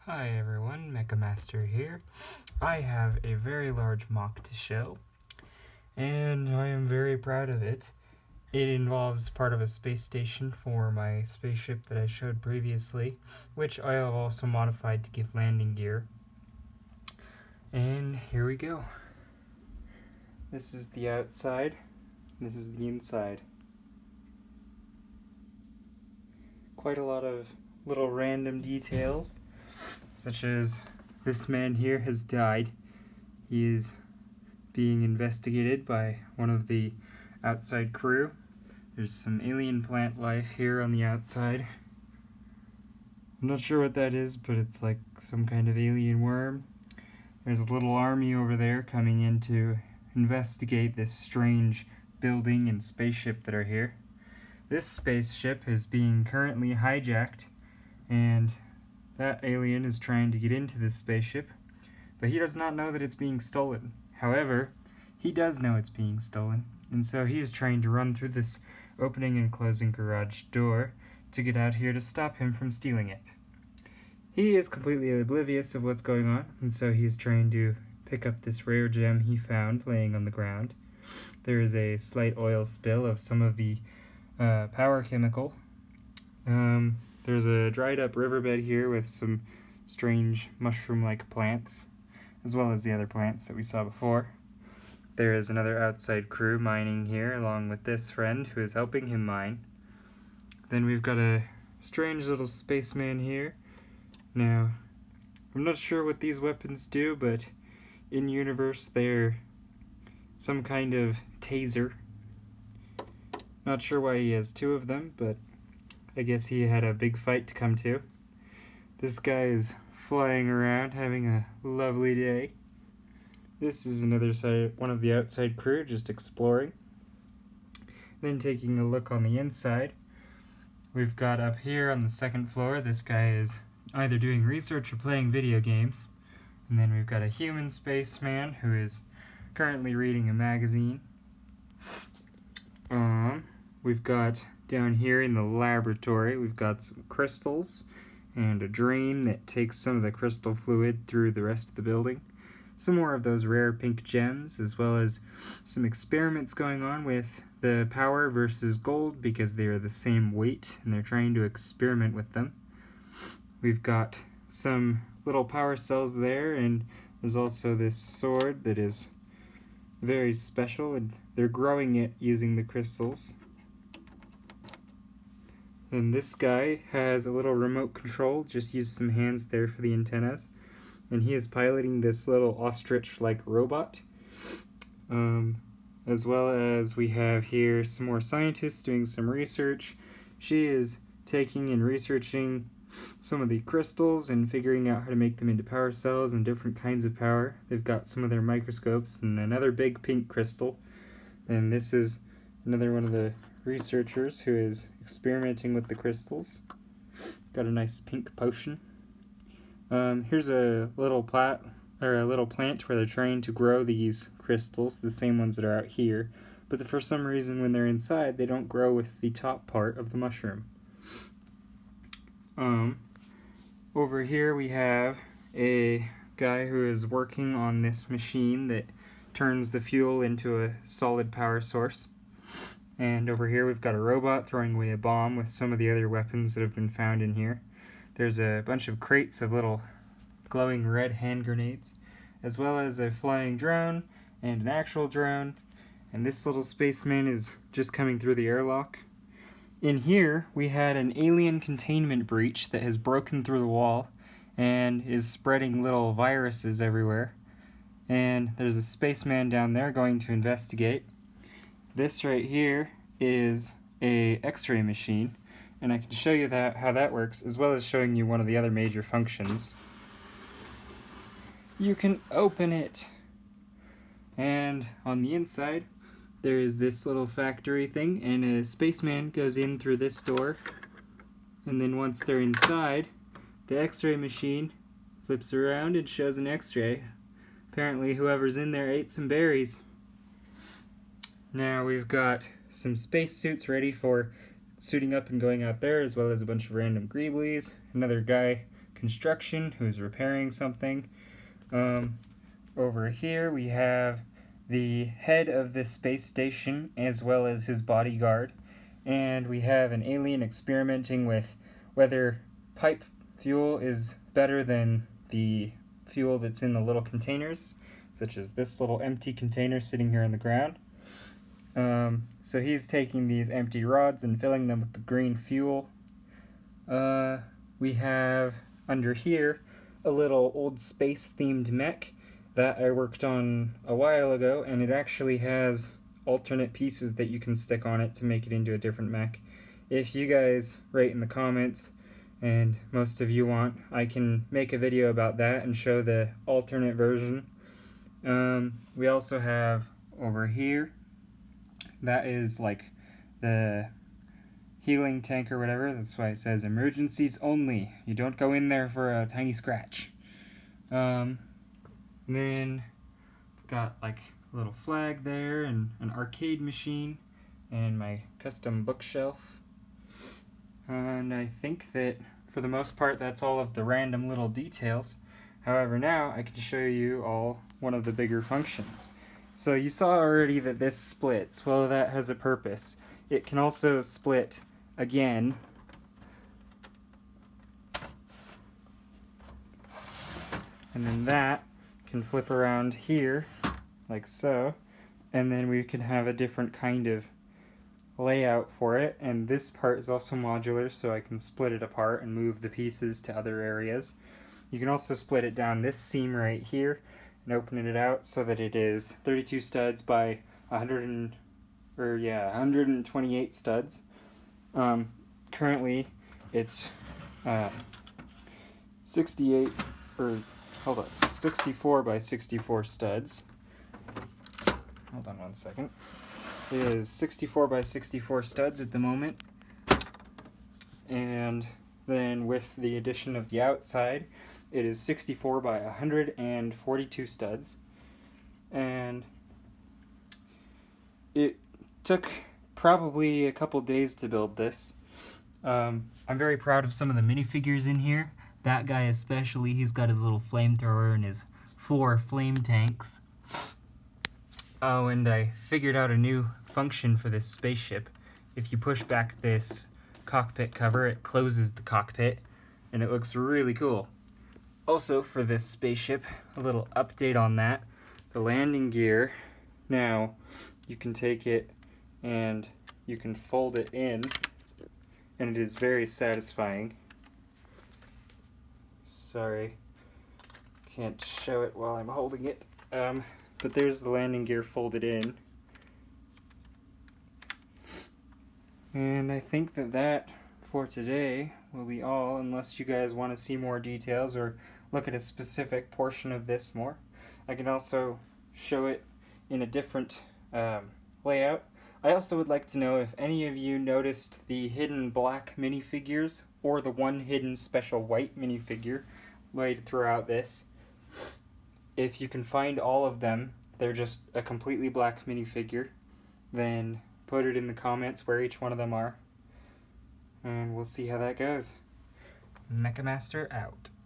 Hi everyone, Mecha Master here. I have a very large MOC to show, and I am very proud of it. It involves part of a space station for my spaceship that I showed previously, which I have also modified to give landing gear. And here we go. This is the outside, this is the inside. Quite a lot of little random details, such as this man here has died. He is being investigated by one of the outside crew. There's some alien plant life here on the outside. I'm not sure what that is, but it's like some kind of alien worm. There's a little army over there coming in to investigate this strange building and spaceship that are here. This spaceship is being currently hijacked, and that alien is trying to get into this spaceship, but he does not know that it's being stolen. However, he does know it's being stolen, and so he is trying to run through this opening and closing garage door to get out here to stop him from stealing it. He is completely oblivious of what's going on, and so he's trying to pick up this rare gem he found laying on the ground. There is a slight oil spill of some of the power chemical. There's a dried up riverbed here with some strange mushroom-like plants, as well as the other plants that we saw before. There is another outside crew mining here, along with this friend who is helping him mine. Then we've got a strange little spaceman here. Now, I'm not sure what these weapons do, but in universe they're some kind of taser. Not sure why he has two of them, but I guess he had a big fight to come to. This guy is flying around, having a lovely day. This is one of the outside crew, just exploring. Then taking a look on the inside, we've got up here on the second floor, this guy is either doing research or playing video games. And then we've got a human spaceman who is currently reading a magazine. We've got down here in the laboratory, we've got some crystals and a drain that takes some of the crystal fluid through the rest of the building. Some more of those rare pink gems, as well as some experiments going on with the power versus gold because they are the same weight and they're trying to experiment with them. We've got some little power cells there, and there's also this sword that is very special, and they're growing it using the crystals. And this guy has a little remote control, just use some hands there for the antennas. And he is piloting this little ostrich-like robot. As well as we have here some more scientists doing some research. She is taking and researching some of the crystals and figuring out how to make them into power cells and different kinds of power. They've got some of their microscopes and another big pink crystal. And this is another one of the researchers who is experimenting with the crystals. Got a nice pink potion. Here's a little plant where they're trying to grow these crystals, the same ones that are out here, but for some reason when they're inside they don't grow with the top part of the mushroom. Over here we have a guy who is working on this machine that turns the fuel into a solid power source. And over here we've got a robot throwing away a bomb with some of the other weapons that have been found in here. There's a bunch of crates of little glowing red hand grenades, as well as a flying drone and an actual drone. And this little spaceman is just coming through the airlock. In here we had an alien containment breach that has broken through the wall and is spreading little viruses everywhere. And there's a spaceman down there going to investigate. This right here is a X-ray machine, and I can show you how that works, as well as showing you one of the other major functions. You can open it, and on the inside there is this little factory thing, and a spaceman goes in through this door, and then once they're inside, the X-ray machine flips around and shows an X-ray. Apparently whoever's in there ate some berries. Now we've got some spacesuits ready for suiting up and going out there, as well as a bunch of random greeblies. Another guy construction who's repairing something. Over here we have the head of this space station as well as his bodyguard, and we have an alien experimenting with whether pipe fuel is better than the fuel that's in the little containers, such as this little empty container sitting here on the ground. So he's taking these empty rods and filling them with the green fuel. We have under here a little old space-themed mech that I worked on a while ago, and it actually has alternate pieces that you can stick on it to make it into a different mech. If you guys write in the comments, and most of you want, I can make a video about that and show the alternate version. We also have over here, that is like the healing tank or whatever. That's why it says emergencies only. You don't go in there for a tiny scratch. Then I've got like a little flag there and an arcade machine and my custom bookshelf. And I think that for the most part that's all of the random little details. However, now I can show you all one of the bigger functions. So you saw already that this splits. Well, that has a purpose. It can also split again. And then that can flip around here, like so. And then we can have a different kind of layout for it. And this part is also modular, so I can split it apart and move the pieces to other areas. You can also split it down this seam right here and open it out so that it is 32 studs by 128 studs. Currently, it's 64 by 64 studs. Hold on one second. It is 64 by 64 studs at the moment. And then with the addition of the outside, it is 64 by 142 studs. And it took probably a couple days to build this. I'm very proud of some of the minifigures in here. That guy especially, he's got his little flamethrower and his 4 flame tanks. Oh, and I figured out a new function for this spaceship. If you push back this cockpit cover, it closes the cockpit, and it looks really cool. Also, for this spaceship, a little update on that. The landing gear, now you can take it and you can fold it in, and it is very satisfying. Sorry, can't show it while I'm holding it. But there's the landing gear folded in. And I think that for today will be all, unless you guys want to see more details or look at a specific portion of this more. I can also show it in a different layout. I also would like to know if any of you noticed the hidden black minifigures or the one hidden special white minifigure laid throughout this. If you can find all of them, they're just a completely black minifigure, then put it in the comments where each one of them are, and we'll see how that goes. Mechamaster out.